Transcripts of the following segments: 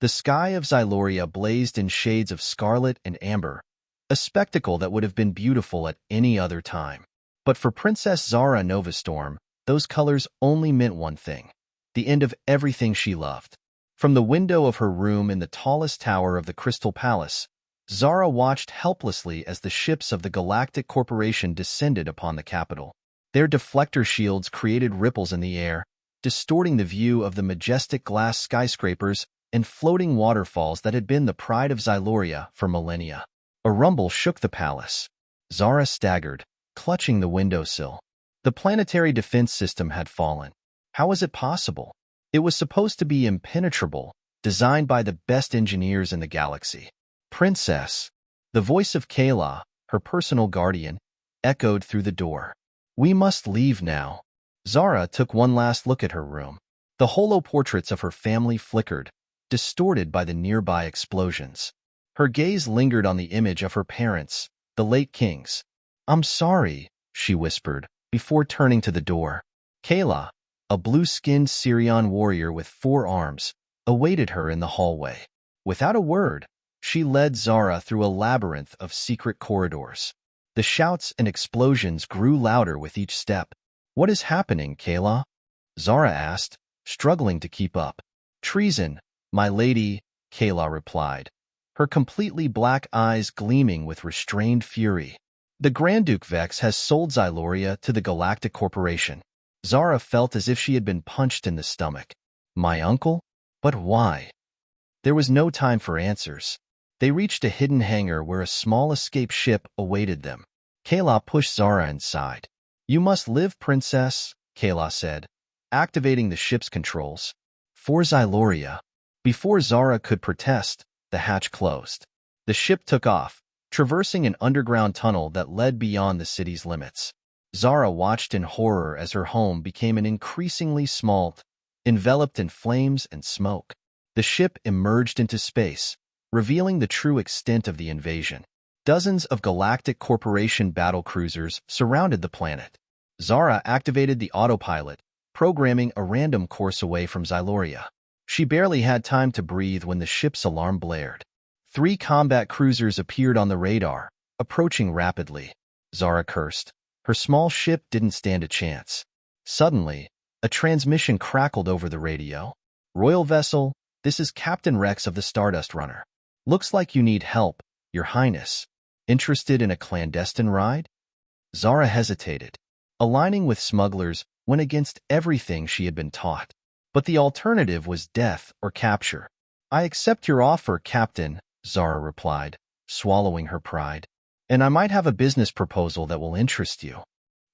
The sky of Xyloria blazed in shades of scarlet and amber, a spectacle that would have been beautiful at any other time. But for Princess Zara Novastorm, those colors only meant one thing: the end of everything she loved. From the window of her room in the tallest tower of the Crystal Palace, Zara watched helplessly as the ships of the Galactic Corporation descended upon the capital. Their deflector shields created ripples in the air, distorting the view of the majestic glass skyscrapers and floating waterfalls that had been the pride of Xyloria for millennia. A rumble shook the palace. Zara staggered, clutching the windowsill. The planetary defense system had fallen. How was it possible? It was supposed to be impenetrable, designed by the best engineers in the galaxy. Princess! The voice of Kayla, her personal guardian, echoed through the door. We must leave now. Zara took one last look at her room. The holo portraits of her family flickered, distorted by the nearby explosions. Her gaze lingered on the image of her parents, the late kings. I'm sorry, she whispered, before turning to the door. Kayla, a blue-skinned Syrian warrior with 4 arms, awaited her in the hallway. Without a word, she led Zara through a labyrinth of secret corridors. The shouts and explosions grew louder with each step. What is happening, Kayla? Zara asked, struggling to keep up. Treason, my lady, Kayla replied, her completely black eyes gleaming with restrained fury. The Grand Duke Vex has sold Xyloria to the Galactic Corporation. Zara felt as if she had been punched in the stomach. My uncle? But why? There was no time for answers. They reached a hidden hangar where a small escape ship awaited them. Kayla pushed Zara inside. You must live, princess, Kayla said, activating the ship's controls. For Xyloria. Before Zara could protest, the hatch closed. The ship took off, traversing an underground tunnel that led beyond the city's limits. Zara watched in horror as her home became an increasingly small, enveloped in flames and smoke. The ship emerged into space, revealing the true extent of the invasion. Dozens of Galactic Corporation battlecruisers surrounded the planet. Zara activated the autopilot, programming a random course away from Xyloria. She barely had time to breathe when the ship's alarm blared. 3 combat cruisers appeared on the radar, approaching rapidly. Zara cursed. Her small ship didn't stand a chance. Suddenly, a transmission crackled over the radio. Royal vessel, this is Captain Rex of the Stardust Runner. Looks like you need help, Your Highness. Interested in a clandestine ride? Zara hesitated. Aligning with smugglers went against everything she had been taught. But the alternative was death or capture. I accept your offer, Captain, Zara replied, swallowing her pride. And I might have a business proposal that will interest you.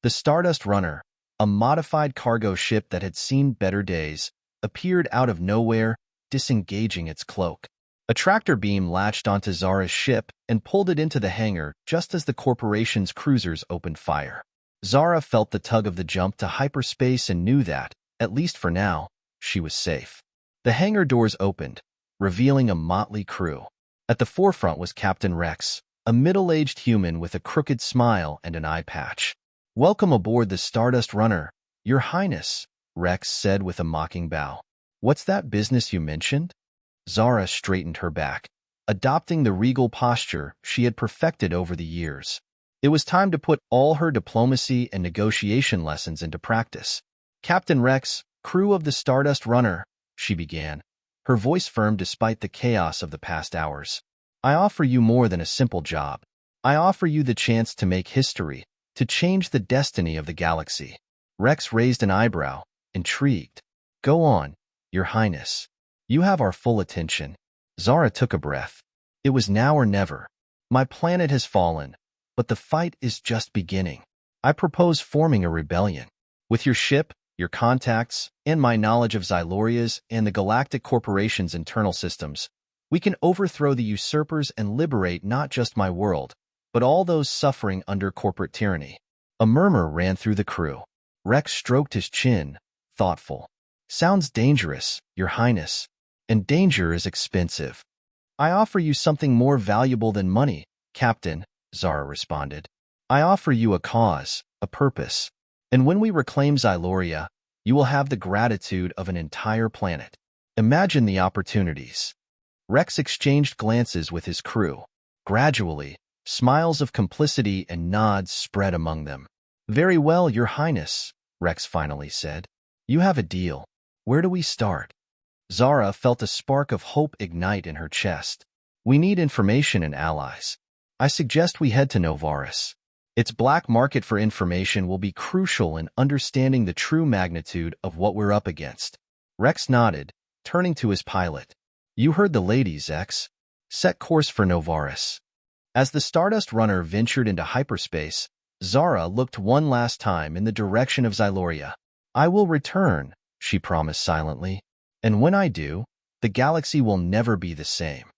The Stardust Runner, a modified cargo ship that had seen better days, appeared out of nowhere, disengaging its cloak. A tractor beam latched onto Zara's ship and pulled it into the hangar just as the corporation's cruisers opened fire. Zara felt the tug of the jump to hyperspace and knew that, at least for now, she was safe. The hangar doors opened, revealing a motley crew. At the forefront was Captain Rex, a middle-aged human with a crooked smile and an eye patch. Welcome aboard the Stardust Runner, Your Highness, Rex said with a mocking bow. What's that business you mentioned? Zara straightened her back, adopting the regal posture she had perfected over the years. It was time to put all her diplomacy and negotiation lessons into practice. Captain Rex, crew of the Stardust Runner, she began, her voice firm despite the chaos of the past hours. I offer you more than a simple job. I offer you the chance to make history, to change the destiny of the galaxy. Rex raised an eyebrow, intrigued. Go on, Your Highness. You have our full attention. Zara took a breath. It was now or never. My planet has fallen, but the fight is just beginning. I propose forming a rebellion. With your ship, your contacts, and my knowledge of Xyloria's and the Galactic Corporation's internal systems, we can overthrow the usurpers and liberate not just my world, but all those suffering under corporate tyranny. A murmur ran through the crew. Rex stroked his chin, thoughtful. Sounds dangerous, Your Highness. And danger is expensive. I offer you something more valuable than money, Captain, Zara responded. I offer you a cause, a purpose. And when we reclaim Xyloria, you will have the gratitude of an entire planet. Imagine the opportunities. Rex exchanged glances with his crew. Gradually, smiles of complicity and nods spread among them. "Very well, Your Highness," Rex finally said. "You have a deal. Where do we start?" Zara felt a spark of hope ignite in her chest. "We need information and allies. I suggest we head to Novaris. Its black market for information will be crucial in understanding the true magnitude of what we're up against." Rex nodded, turning to his pilot. "You heard the ladies, X. Set course for Novaris." As the Stardust Runner ventured into hyperspace, Zara looked one last time in the direction of Xyloria. "I will return," she promised silently. "And when I do, the galaxy will never be the same."